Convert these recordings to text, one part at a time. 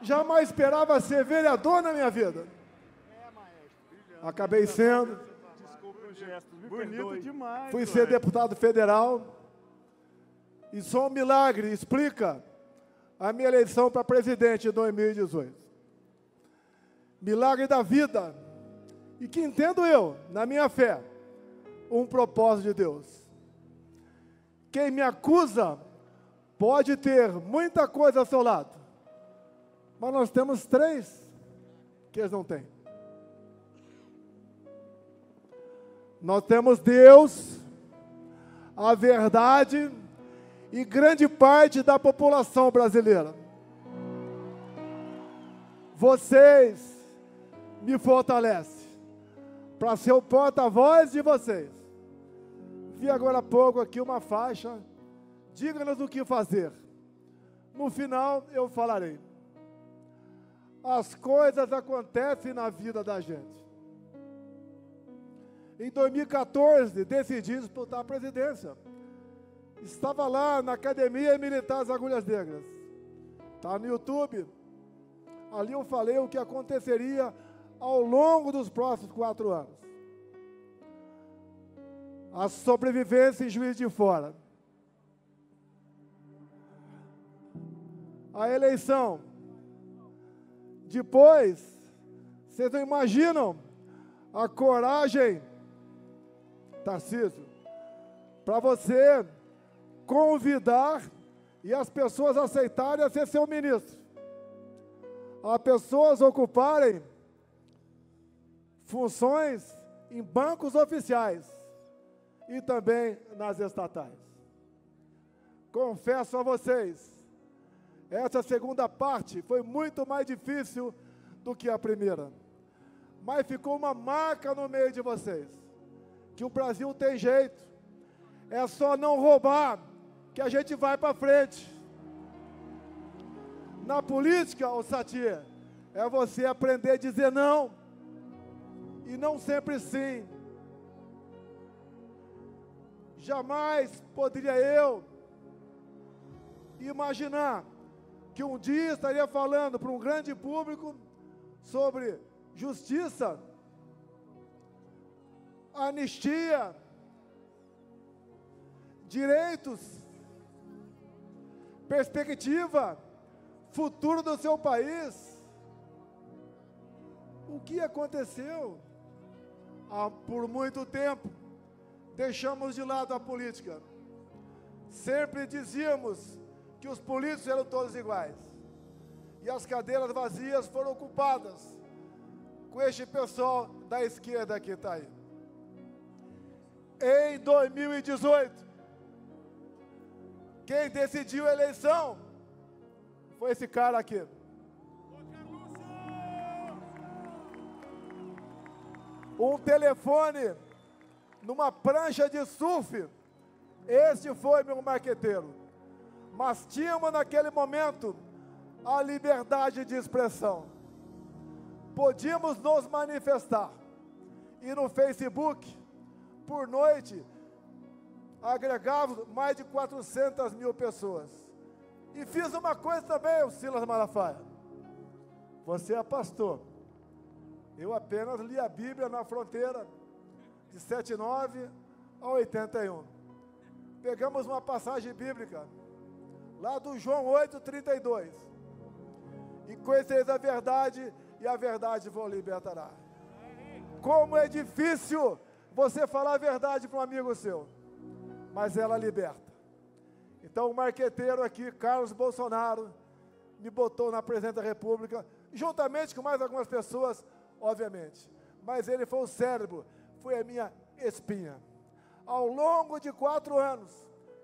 Jamais esperava ser vereador na minha vida. Acabei sendo. Desculpa o gesto, me Bonito perdoe. demais. Fui ser deputado federal. E só um milagre explica a minha eleição para presidente em 2018. Milagre da vida. E que entendo eu, na minha fé, um propósito de Deus. Quem me acusa pode ter muita coisa ao seu lado, mas nós temos 3 que eles não têm. Nós temos Deus, a verdade e grande parte da população brasileira. Vocês me fortalecem para ser o porta-voz de vocês. Vi agora há pouco aqui uma faixa, diga-nos o que fazer. No final eu falarei. As coisas acontecem na vida da gente. Em 2014, decidi disputar a presidência. Estava lá na Academia Militar das Agulhas Negras. Está no YouTube. Ali eu falei o que aconteceria ao longo dos próximos 4 anos. A sobrevivência em Juiz de Fora. A eleição. Depois, vocês não imaginam a coragem, Tarcísio, para você convidar e as pessoas aceitarem a ser seu ministro. As pessoas ocuparem funções em bancos oficiais e também nas estatais. Confesso a vocês, essa segunda parte foi muito mais difícil do que a primeira. Mas ficou uma marca no meio de vocês, que o Brasil tem jeito. É só não roubar, que a gente vai para frente. Na política, ô Satir, é você aprender a dizer não, e não sempre sim. Jamais poderia eu imaginar que um dia estaria falando para um grande público sobre justiça, anistia, direitos, perspectiva, futuro do seu país. O que aconteceu? Por muito tempo, deixamos de lado a política. Sempre dizíamos que os políticos eram todos iguais. E as cadeiras vazias foram ocupadas com este pessoal da esquerda que está aí. Em 2018, quem decidiu a eleição foi esse cara aqui. Um telefone numa prancha de surf. Este foi meu marqueteiro. Mas tínhamos naquele momento a liberdade de expressão. Podíamos nos manifestar. E no Facebook, por noite, agregávamos mais de 400 mil pessoas. E fiz uma coisa também, o Silas Malafaia. Você é pastor. Eu apenas li a Bíblia na fronteira, de 79 a 81. Pegamos uma passagem bíblica, lá do João 8:32. E conhecereis a verdade, e a verdade vos libertará. Como é difícil você falar a verdade para um amigo seu, mas ela liberta. Então o marqueteiro aqui, Carlos Bolsonaro, me botou na presidência da República, juntamente com mais algumas pessoas, obviamente. Mas ele foi o cérebro, foi a minha espinha. Ao longo de 4 anos,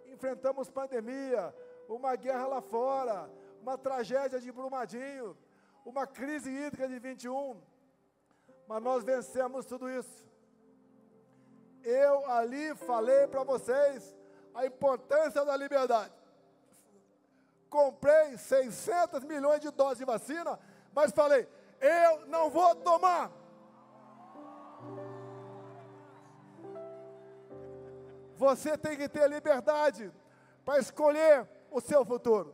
enfrentamos pandemia, uma guerra lá fora, uma tragédia de Brumadinho, uma crise hídrica de 21, mas nós vencemos tudo isso. Eu ali falei para vocês a importância da liberdade. Comprei 600 milhões de doses de vacina, mas falei, eu não vou tomar. Você tem que ter liberdade para escolher o seu futuro.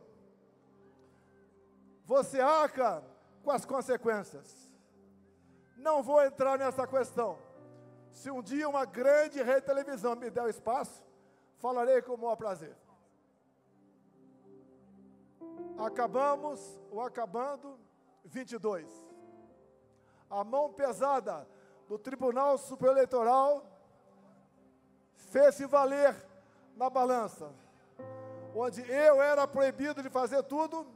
você arca com as consequências. Não vou entrar nessa questão. Se um dia uma grande rede de televisão me der o espaço, falarei com o maior prazer. Acabando 22. A mão pesada do Tribunal Superior Eleitoral fez-se valer na balança. Onde eu era proibido de fazer tudo,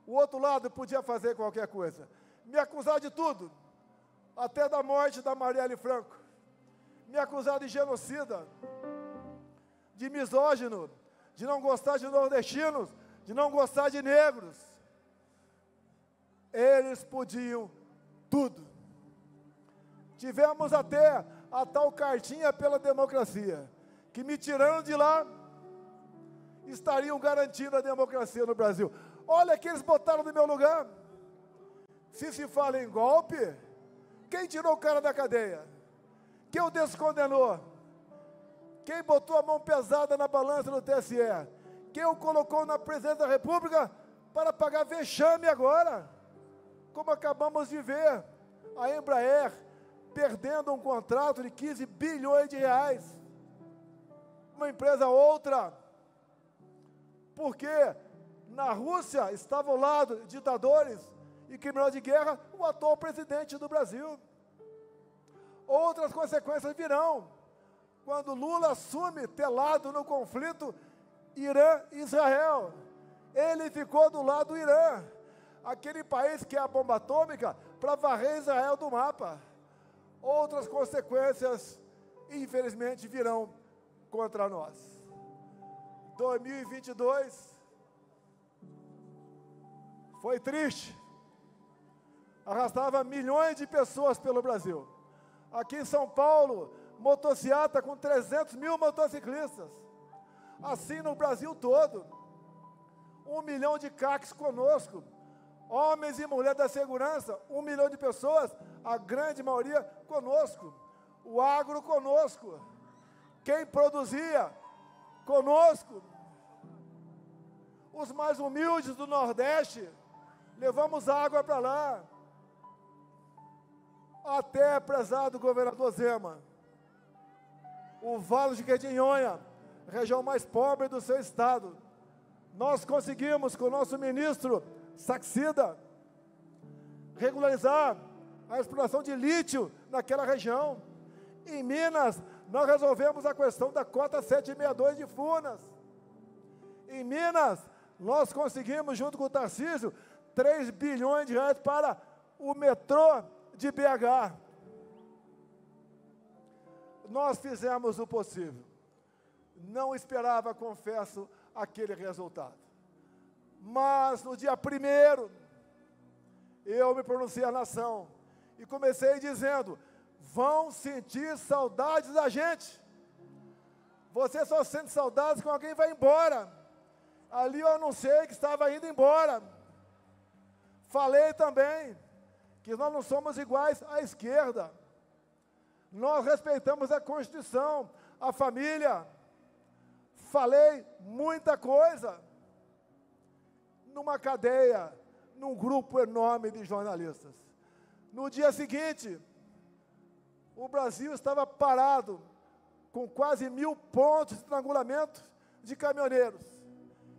o outro lado podia fazer qualquer coisa. Me acusar de tudo, até da morte da Marielle Franco. Me acusar de genocida, de misógino, de não gostar de nordestinos, de não gostar de negros. Eles podiam tudo. Tivemos até a tal cartinha pela democracia, que me tirando de lá, estariam garantindo a democracia no Brasil. Olha que eles botaram no meu lugar. Se fala em golpe, quem tirou o cara da cadeia? Quem o descondenou? Quem botou a mão pesada na balança do TSE? Quem o colocou na presidência da República para pagar vexame agora? Como acabamos de ver, a Embraer perdendo um contrato de 15 bilhões de reais. Uma empresa outra. Porque na Rússia estava ao lado de ditadores e criminosos de guerra o atual presidente do Brasil. Outras consequências virão quando Lula assume telado no conflito Irã-Israel. Ele ficou do lado do Irã, aquele país que é a bomba atômica, para varrer Israel do mapa. Outras consequências, infelizmente, virão contra nós. 2022 foi triste. Arrastava milhões de pessoas pelo Brasil. Aqui em São Paulo, motociata com 300 mil motociclistas. Assim no Brasil todo. 1 milhão de CACs conosco. Homens e mulheres da segurança, 1 milhão de pessoas, a grande maioria conosco. O agro conosco. Quem produzia conosco. Os mais humildes do Nordeste, levamos água para lá. Até, prezado governador Zema, o Vale de Jequitinhonha, região mais pobre do seu estado, nós conseguimos, com o nosso ministro Saxida, regularizar a exploração de lítio naquela região. Em Minas, nós resolvemos a questão da cota 762 de Furnas. Em Minas, nós conseguimos, junto com o Tarcísio, 3 bilhões de reais para o metrô de BH. Nós fizemos o possível. Não esperava, confesso, aquele resultado. Mas no dia 1º, eu me pronunciei à nação e comecei dizendo: vão sentir saudades da gente. Você só sente saudades quando alguém vai embora. Ali eu anunciei que estava indo embora. Falei também que nós não somos iguais à esquerda. Nós respeitamos a Constituição, a família. Falei muita coisa. Numa cadeia, num grupo enorme de jornalistas. No dia seguinte, o Brasil estava parado, com quase 1000 pontos de estrangulamento de caminhoneiros.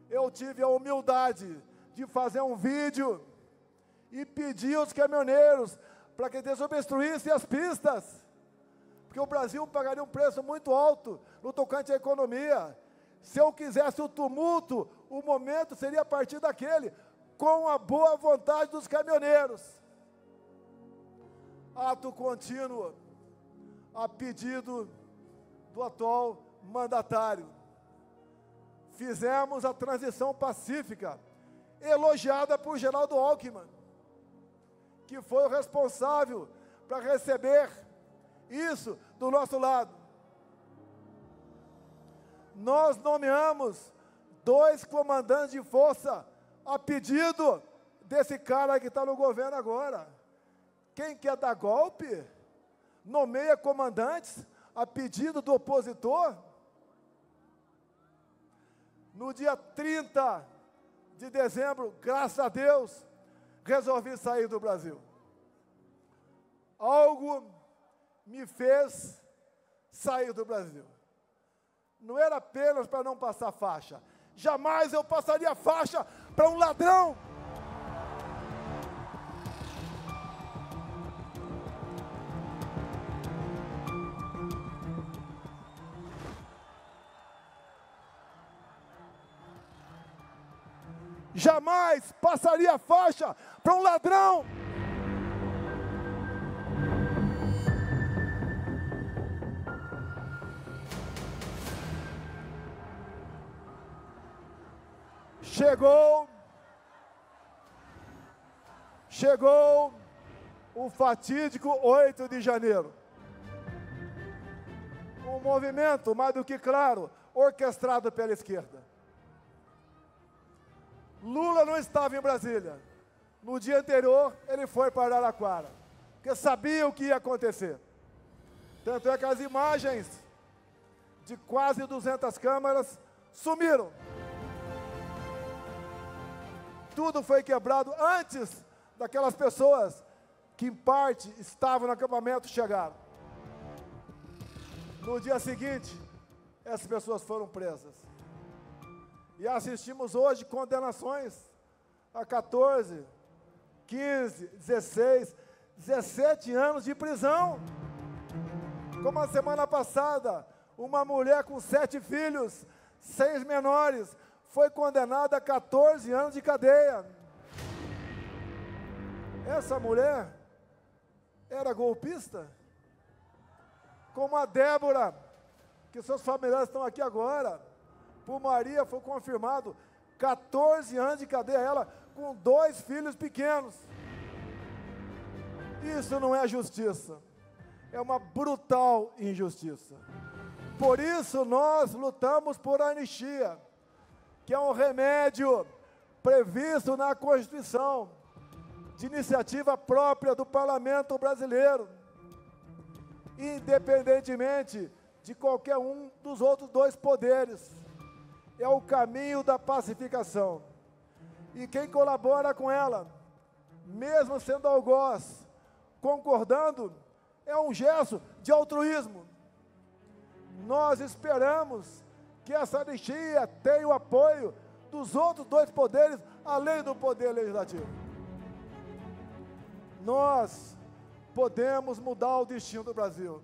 Eu tive a humildade de fazer um vídeo e pedir aos caminhoneiros para que desobstruíssem as pistas, porque o Brasil pagaria um preço muito alto no tocante à economia. Se eu quisesse o tumulto, o momento seria a partir daquele, com a boa vontade dos caminhoneiros. Ato contínuo, a pedido do atual mandatário. Fizemos a transição pacífica, elogiada por Geraldo Alckmin, que foi o responsável para receber isso do nosso lado. Nós nomeamos 2 comandantes de força a pedido desse cara que está no governo agora. Quem quer dar golpe, nomeia comandantes a pedido do opositor. No dia 30 de dezembro, graças a Deus, resolvi sair do Brasil. Algo me fez sair do Brasil. Não era apenas para não passar faixa. Jamais eu passaria faixa para um ladrão. Jamais passaria faixa para um ladrão. Chegou o fatídico 8 de janeiro. Um movimento, mais do que claro, orquestrado pela esquerda. Lula não estava em Brasília. No dia anterior, ele foi para Araraquara, porque sabia o que ia acontecer. Tanto é que as imagens de quase 200 câmeras sumiram. Tudo foi quebrado antes daquelas pessoas que, em parte, estavam no acampamento chegaram. No dia seguinte, essas pessoas foram presas. E assistimos hoje condenações a 14, 15, 16, 17 anos de prisão. Como a semana passada, uma mulher com 7 filhos, 6 menores, foi condenada a 14 anos de cadeia. Essa mulher era golpista? Como a Débora, que seus familiares estão aqui agora. Por Maria foi confirmado 14 anos de cadeia, ela com 2 filhos pequenos. Isso não é justiça, é uma brutal injustiça. Por isso nós lutamos por anistia, que é um remédio previsto na Constituição, de iniciativa própria do Parlamento brasileiro, independentemente de qualquer um dos outros 2 poderes. É o caminho da pacificação. E quem colabora com ela, mesmo sendo algoz, concordando, é um gesto de altruísmo. Nós esperamos que essa anistia tenha o apoio dos outros 2 poderes, além do poder legislativo. Nós podemos mudar o destino do Brasil.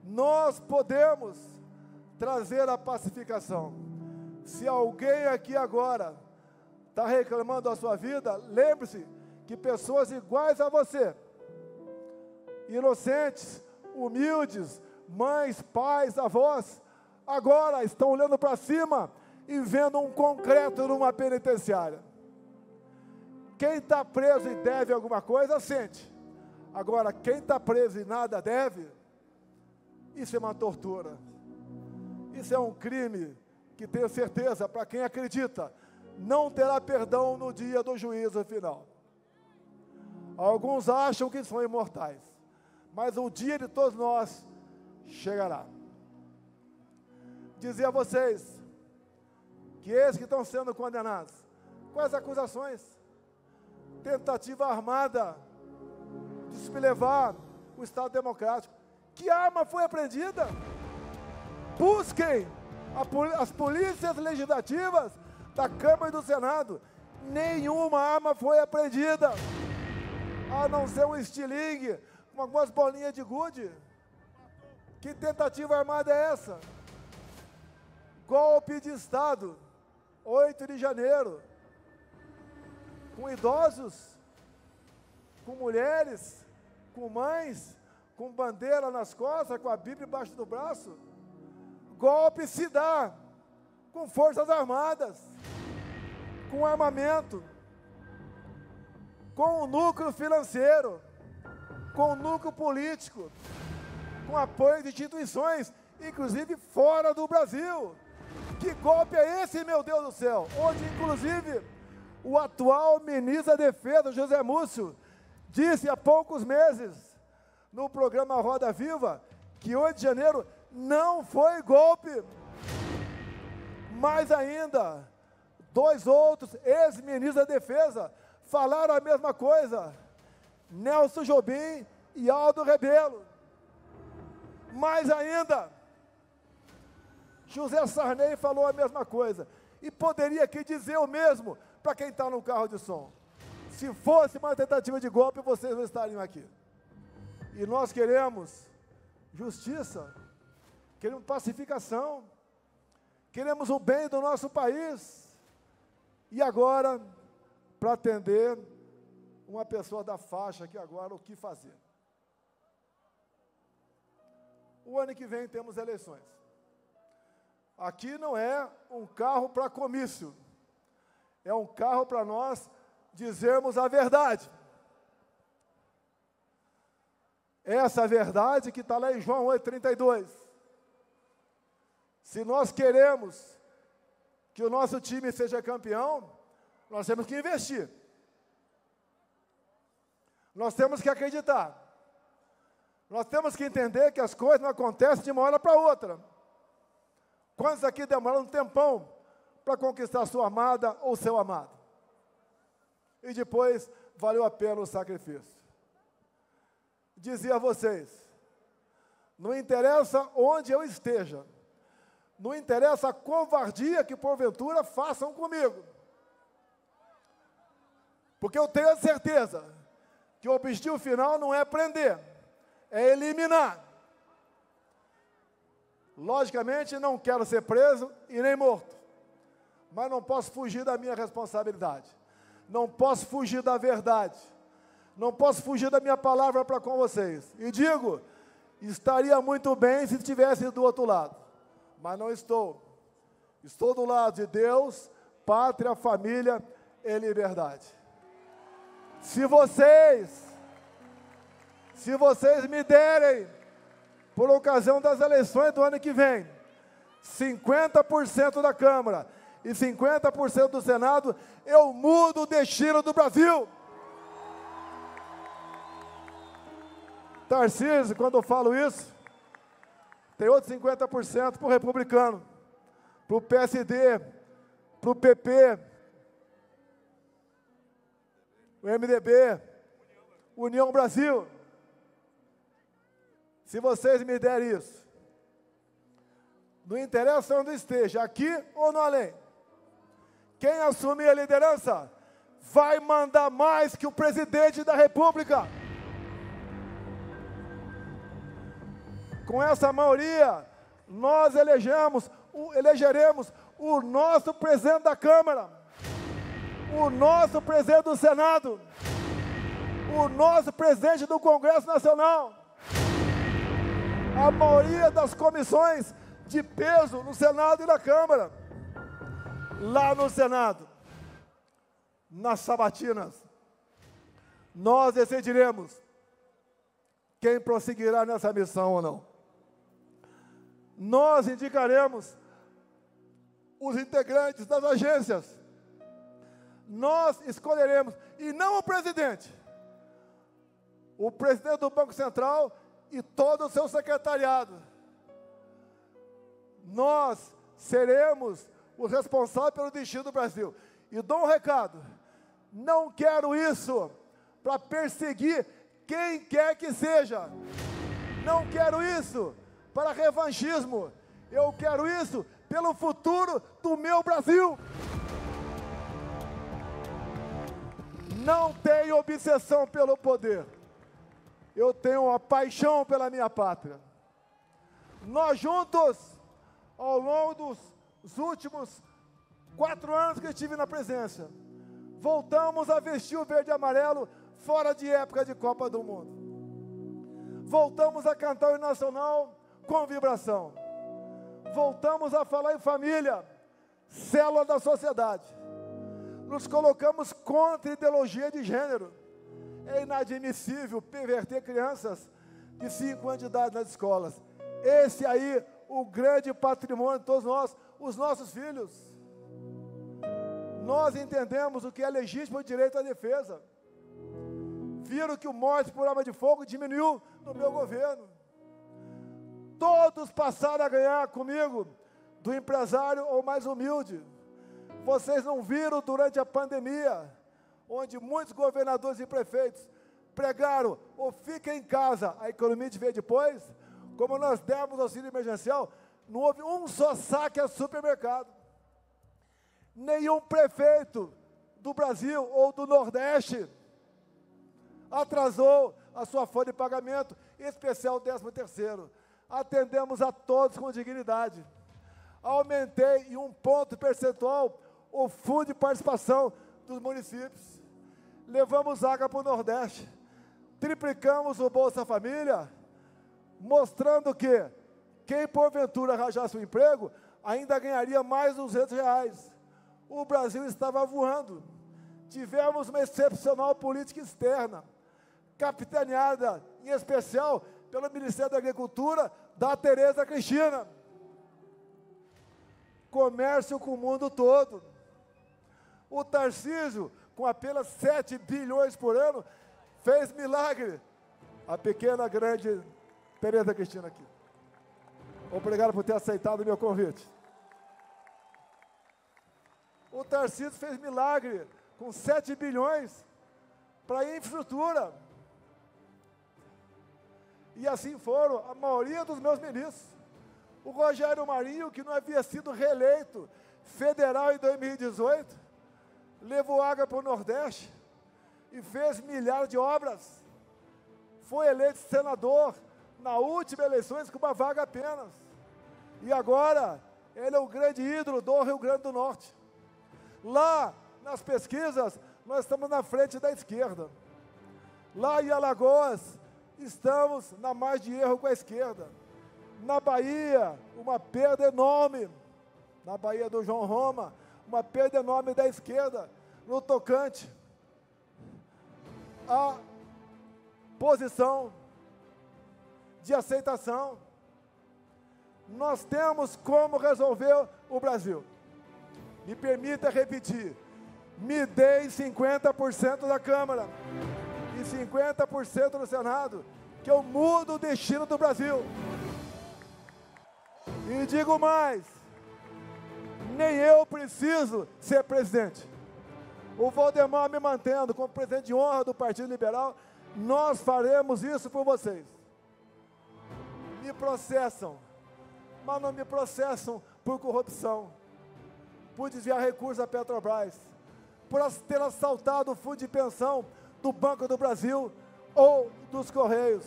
Nós podemos trazer a pacificação. Se alguém aqui agora está reclamando da sua vida, lembre-se que pessoas iguais a você, inocentes, humildes, mães, pais, avós, agora estão olhando para cima e vendo um concreto numa penitenciária. Quem está preso e deve alguma coisa, sente. Agora, quem está preso e nada deve, isso é uma tortura. Isso é um crime que, tenho certeza, para quem acredita, não terá perdão no dia do juízo final. Alguns acham que são imortais, mas o dia de todos nós chegará. Dizer a vocês que esses que estão sendo condenados, quais acusações? Tentativa armada de sublevar o Estado Democrático. Que arma foi apreendida? Busquem as polícias legislativas da Câmara e do Senado. Nenhuma arma foi apreendida, a não ser um estilingue com algumas bolinhas de gude. Que tentativa armada é essa? Golpe de Estado, 8 de janeiro, com idosos, com mulheres, com mães, com bandeira nas costas, com a Bíblia embaixo do braço. Golpe se dá com forças armadas, com armamento, com o núcleo financeiro, com o núcleo político, com apoio de instituições, inclusive fora do Brasil. Que golpe é esse, meu Deus do céu? Onde, inclusive, o atual ministro da Defesa, José Múcio, disse há poucos meses, no programa Roda Viva, que 8 de janeiro não foi golpe. Mais ainda, 2 outros ex-ministros da Defesa falaram a mesma coisa. Nelson Jobim e Aldo Rebelo. Mais ainda, José Sarney falou a mesma coisa. E poderia aqui dizer o mesmo para quem está no carro de som. Se fosse uma tentativa de golpe, vocês não estariam aqui. E nós queremos justiça, queremos pacificação, queremos o bem do nosso país. E agora, para atender uma pessoa da faixa aqui agora, o que fazer? O ano que vem temos eleições. Aqui não é um carro para comício, é um carro para nós dizermos a verdade. Essa verdade que está lá em João 8,32. Se nós queremos que o nosso time seja campeão, nós temos que investir. Nós temos que acreditar. Nós temos que entender que as coisas não acontecem de uma hora para outra. Quantos aqui demoraram um tempão para conquistar sua amada ou seu amado? E depois valeu a pena o sacrifício. Dizia a vocês, não interessa onde eu esteja, não interessa a covardia que porventura façam comigo, porque eu tenho a certeza que o objetivo final não é prender, é eliminar. Logicamente não quero ser preso e nem morto, mas não posso fugir da minha responsabilidade, não posso fugir da verdade, não posso fugir da minha palavra para com vocês. E digo, estaria muito bem se estivesse do outro lado, mas não estou. Estou do lado de Deus, pátria, família e liberdade. Se vocês me derem, por ocasião das eleições do ano que vem, 50% da Câmara e 50% do Senado, eu mudo o destino do Brasil. Tarcísio, quando eu falo isso, tem outros 50% para o republicano, para o PSD, para o PP, o MDB, União Brasil. Se vocês me derem isso, não interessa onde esteja, aqui ou no além, quem assumir a liderança vai mandar mais que o presidente da República. Com essa maioria, nós elegeremos o nosso presidente da Câmara, o nosso presidente do Senado, o nosso presidente do Congresso Nacional, a maioria das comissões de peso no Senado e na Câmara. Lá no Senado, nas sabatinas, nós decidiremos quem prosseguirá nessa missão ou não. Nós indicaremos os integrantes das agências. Nós escolheremos, e não o presidente do Banco Central e todo o seu secretariado. Nós seremos os responsáveis pelo destino do Brasil. E dou um recado, não quero isso para perseguir quem quer que seja. Não quero isso para revanchismo. Eu quero isso pelo futuro do meu Brasil. Não tenho obsessão pelo poder. Eu tenho uma paixão pela minha pátria. Nós juntos, ao longo dos últimos 4 anos que estive na presidência, voltamos a vestir o verde e amarelo fora de época de Copa do Mundo. Voltamos a cantar o hino nacional com vibração. Voltamos a falar em família, célula da sociedade. Nos colocamos contra a ideologia de gênero. É inadmissível perverter crianças de 5 anos de idade nas escolas. Esse aí, o grande patrimônio de todos nós, os nossos filhos. Nós entendemos o que é legítimo direito à defesa. Viram que o morte por arma de fogo diminuiu no meu governo. Todos passaram a ganhar comigo, do empresário ou mais humilde. Vocês não viram durante a pandemia onde muitos governadores e prefeitos pregaram ou fiquem em casa, a economia de ver depois, como nós demos auxílio emergencial, não houve um só saque a supermercado. Nenhum prefeito do Brasil ou do Nordeste atrasou a sua folha de pagamento, em especial o 13º. Atendemos a todos com dignidade. Aumentei em 1 ponto percentual o fundo de participação dos municípios. Levamos água para o Nordeste. Triplicamos o Bolsa Família, mostrando que quem porventura arranjasse um emprego, ainda ganharia mais R$200. O Brasil estava voando. Tivemos uma excepcional política externa, capitaneada, em especial, pelo Ministério da Agricultura, da Tereza Cristina. Comércio com o mundo todo. O Tarcísio, com apenas 7 bilhões por ano, fez milagre. A pequena, grande Tereza Cristina aqui. Obrigado por ter aceitado o meu convite. O Tarcísio fez milagre com 7 bilhões para infraestrutura. E assim foram a maioria dos meus ministros. O Rogério Marinho, que não havia sido reeleito federal em 2018, levou água para o Nordeste e fez milhares de obras. Foi eleito senador na última eleições com uma vaga apenas. E agora, ele é o grande ídolo do Rio Grande do Norte. Lá, nas pesquisas, nós estamos na frente da esquerda. Lá em Alagoas, estamos na margem de erro com a esquerda. Na Bahia, uma perda enorme. Na Bahia do João Roma, uma perda enorme da esquerda. No tocante à posição de aceitação. Nós temos como resolver o Brasil. Me permita repetir. Me deem 50% da Câmara e 50% do Senado, que eu mudo o destino do Brasil. E digo mais, nem eu preciso ser presidente. O Valdemar me mantendo como presidente de honra do Partido Liberal, nós faremos isso por vocês. Me processam, mas não me processam por corrupção, por desviar recursos da Petrobras, por ter assaltado o fundo de pensão do Banco do Brasil ou dos Correios.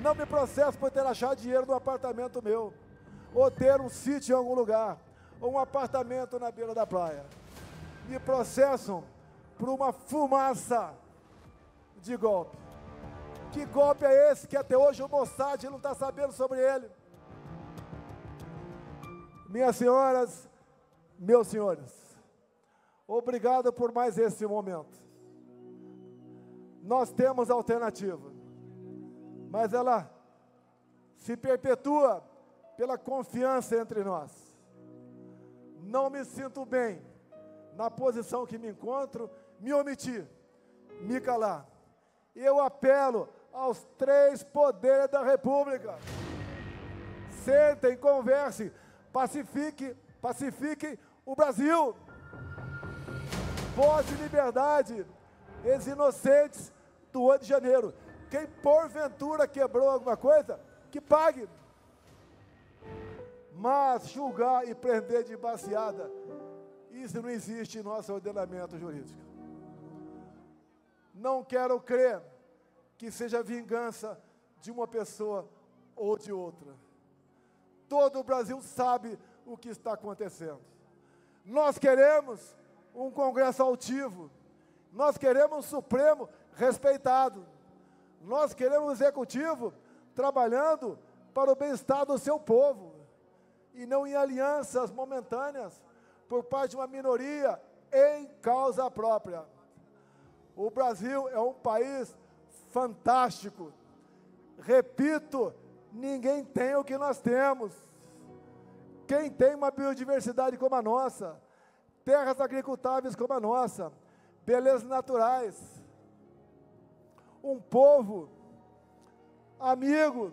Não me processam por ter achado dinheiro no apartamento meu, ou ter um sítio em algum lugar, ou um apartamento na beira da praia. Me processam por uma fumaça de golpe. Que golpe é esse que até hoje o Mossad não está sabendo sobre ele? Minhas senhoras, meus senhores, obrigado por mais esse momento. Nós temos alternativa, mas ela se perpetua pela confiança entre nós. Não me sinto bem na posição que me encontro, me omitir, me calar. Eu apelo aos 3 poderes da República. Sentem, conversem, pacifiquem o Brasil. Voz de liberdade, ex inocentes do 8 de janeiro. Quem porventura quebrou alguma coisa, que pague. Mas julgar e prender de baseada, isso não existe em nosso ordenamento jurídico. Não quero crer que seja vingança de uma pessoa ou de outra. Todo o Brasil sabe o que está acontecendo. Nós queremos um Congresso altivo. Nós queremos um Supremo respeitado. Nós queremos um Executivo trabalhando para o bem-estar do seu povo e não em alianças momentâneas por parte de uma minoria em causa própria. O Brasil é um país fantástico. Repito, ninguém tem o que nós temos. Quem tem uma biodiversidade como a nossa, terras agricultáveis como a nossa, belezas naturais, um povo amigo.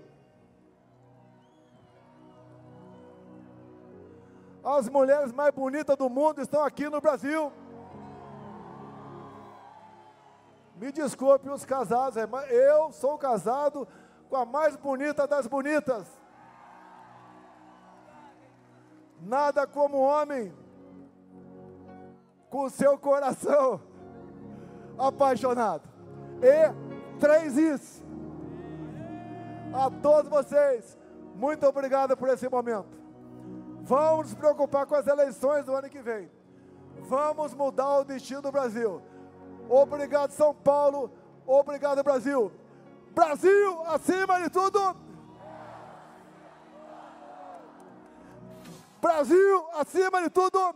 As mulheres mais bonitas do mundo estão aqui no Brasil. Me desculpe os casados, mas eu sou casado com a mais bonita das bonitas. Nada como homem com seu coração apaixonado. E 3 Is. A todos vocês, muito obrigado por esse momento. Vamos nos preocupar com as eleições do ano que vem. Vamos mudar o destino do Brasil. Obrigado, São Paulo. Obrigado, Brasil. Brasil, acima de tudo. Brasil, acima de tudo.